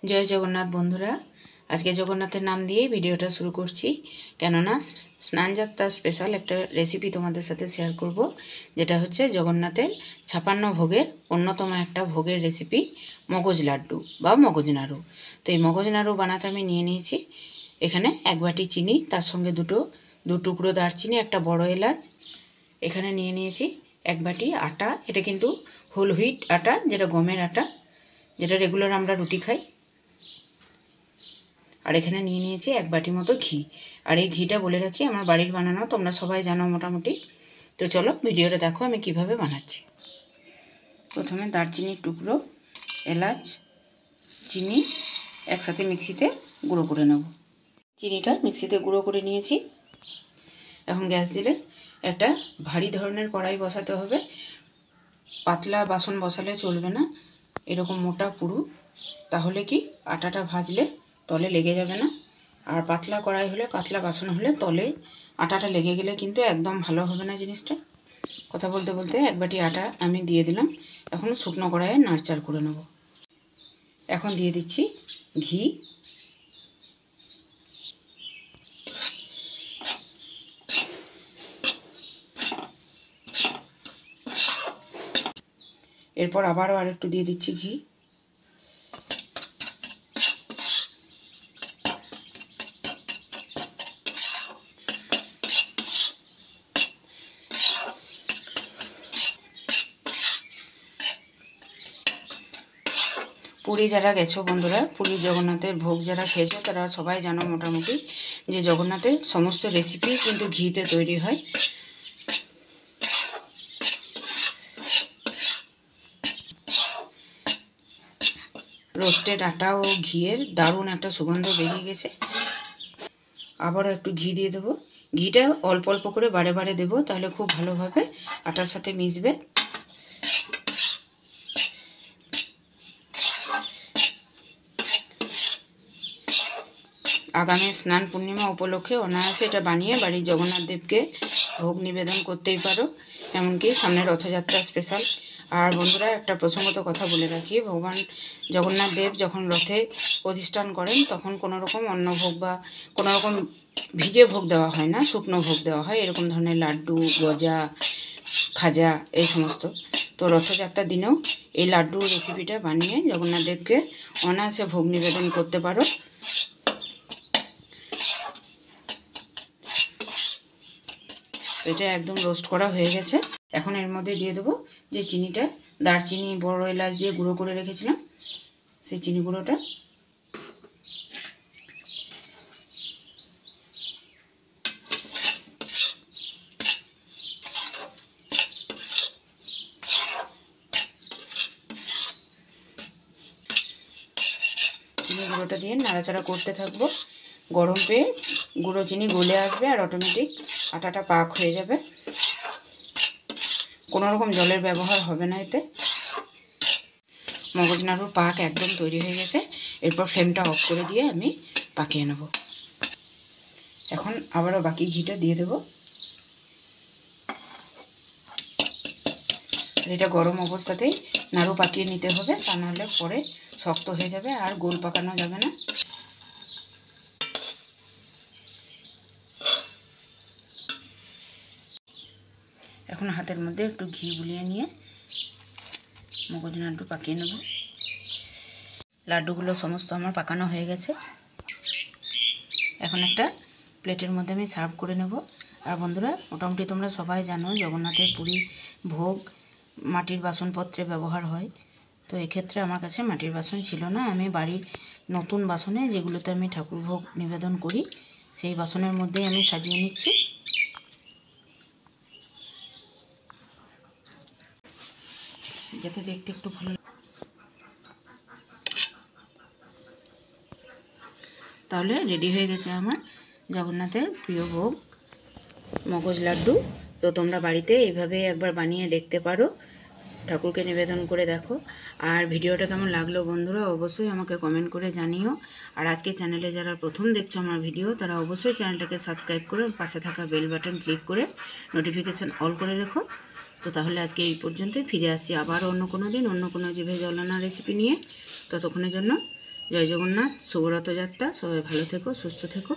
जय जगन्नाथ बंधुरा आज के जगन्नाथेर नाम दिए भिडियोटा शुरू करছি কেননা স্নান যাত্রা স্পেশাল একটা রেসিপি তোমাদের সাথে শেয়ার করব যেটা হচ্ছে জগন্নাথের 56 ভোগের অন্যতম একটা ভোগের রেসিপি মগজ লাড্ডু বা মগজ নাড়ু। তো এই মগজ নাড়ু বানাতে আমি নিয়ে নিয়েছি এখানে এক বাটি চিনি, তার সঙ্গে দু টুকরো দারচিনি, একটা বড় এলাচ। এখানে নিয়ে নিয়েছি এক বাটি আটা, এটা কিন্তু হোল হুইট আটা, যেটা গমের আটা, যেটা রেগুলার আমরা রুটি খাই। আর এখানে নিয়ে নিয়েছি এক বাটি মতো ঘি। আর এই ঘিটা বলে রাখি আমার বাড়ির বানানো, তোমরা সবাই জানো মোটামুটি। তো চলো ভিডিওটা দেখো আমি কিভাবে বানাচ্ছি। প্রথমে দারচিনির টুকরো, এলাচ, চিনি একসাথে মিক্সিতে গুঁড়ো করে নেব। চিনিটা মিক্সিতে গুঁড়ো করে নিয়েছি। এখন গ্যাস দিলে একটা ভারী ধরনের কড়াই বসাতে হবে। পাতলা বাসন বসালে চলবে না, এরকম মোটা পুরু, তাহলে কি আটাটা ভাজলে তলে লেগে যাবে না। আর পাতলা কড়াই হলে, পাতলা বাসন হলে তলে আটাটা লেগে গেলে কিন্তু একদম ভালো হবে না জিনিসটা। কথা বলতে বলতে এক বাটি আটা আমি দিয়ে দিলাম। এখন শুকনো কড়াইয়ে নাড়চাড় করে নেব। এখন দিয়ে দিচ্ছি ঘি। এরপর আবারও আরেকটু দিয়ে দিচ্ছি ঘি। পুরী যারা গেছো বন্ধুরা, পুরী জগন্নাথের ভোগ যারা খেয়েছো তারা সবাই জানো মোটামুটি যে জগন্নাথের সমস্ত রেসিপি কিন্তু ঘিতে তৈরি হয়। রোস্টেড আটা ও ঘিয়ের দারুণ একটা সুগন্ধ বেরিয়ে গেছে। আবারও একটু ঘি দিয়ে দেবো। ঘিটা অল্প অল্প করে বারে বারে দেবো, তাহলে খুব ভালোভাবে আটার সাথে মিশবে। আগামী স্নান পূর্ণিমা উপলক্ষে অনায়াসে এটা বানিয়ে বাড়ির জগন্নাথ দেবকে ভোগ নিবেদন করতেই পারো, এমনকি সামনে রথযাত্রা স্পেশাল। আর বন্ধুরা একটা প্রসঙ্গত কথা বলে রাখি, ভগবান জগন্নাথ দেব যখন রথে অধিষ্ঠান করেন তখন কোনো রকম অন্ন ভোগ বা কোনো রকম ভিজে ভোগ দেওয়া হয় না, শুকনো ভোগ দেওয়া হয়, এরকম ধরনের লাড্ডু, গজা, খাজা, এই সমস্ত। তো রথযাত্রার দিনেও এই লাড্ডু রেসিপিটা বানিয়ে জগন্নাথ দেবকে অনায়াসে ভোগ নিবেদন করতে পারো। এটা একদম রোস্ট করা হয়ে গেছে। এখন এর মধ্যে দিয়ে দেবো যে চিনিটা, দারচিনি, বড় এলাচ দিয়ে গুঁড়ো করে রেখেছিলাম, সেই চিনি গুঁড়োটা। চিনি গুঁড়োটা দিয়ে নাড়াচাড়া করতে থাকবো। গরম পেয়ে গুঁড়ো চিনি গলে আসবে আর অটোমেটিক আটাটা পাক হয়ে যাবে। কোনো রকম জলের ব্যবহার হবে না এতে। মগজ নাড়ুর পাক একদম তৈরি হয়ে গেছে। এরপর ফ্লেমটা অফ করে দিয়ে আমি পাকিয়ে নেব। এখন আবারও বাকি ঘিটা দিয়ে দেব। এটা গরম অবস্থাতেই নাড়ু পাকিয়ে নিতে হবে, তা নাহলে পরে শক্ত হয়ে যাবে আর গোল পাকানো যাবে না। এখন হাতের মধ্যে একটু ঘি বুলিয়ে নিয়ে মগজ নাড়ু পাকিয়ে নেব। লাড্ডুগুলো সমস্ত আমার পাকানো হয়ে গেছে। এখন একটা প্লেটের মধ্যে আমি সার্ভ করে নেব। আর বন্ধুরা মোটামুটি তোমরা সবাই জানো জগন্নাথের পুরী ভোগ মাটির বাসনপত্রে ব্যবহার হয়। তো এক্ষেত্রে আমার কাছে মাটির বাসন ছিল না, আমি বাড়ির নতুন বাসনে, যেগুলোতে আমি ঠাকুর ভোগ নিবেদন করি, সেই বাসনের মধ্যেই আমি সাজিয়ে নিচ্ছি। যাতে দেখতে একটু ভালো। তাহলে রেডি হয়ে গেছে আমার জগন্নাথের প্রিয় ভোগ মগজ লাড্ডু। তো তোমরা বাড়িতে এইভাবে একবার বানিয়ে দেখতে পারো, ঠাকুরকে নিবেদন করে দেখো। আর ভিডিওটা কেমন লাগলো বন্ধুরা অবশ্যই আমাকে কমেন্ট করে জানিও। আর আজকে চ্যানেলে যারা প্রথম দেখছো আমার ভিডিও, তারা অবশ্যই চ্যানেলটাকে সাবস্ক্রাইব করে পাশে থাকা বেল বাটন ক্লিক করে নোটিফিকেশান অল করে রেখো। তো তাহলে আজকে এই পর্যন্তই, ফিরে আসছি আবার অন্য কোনো দিন অন্য কোনো জিভে জল আনা রেসিপি নিয়ে। ততক্ষণের জন্য জয় জগন্নাথ, শুভ রথযাত্রা। সবাই ভালো থেকো, সুস্থ থেকো।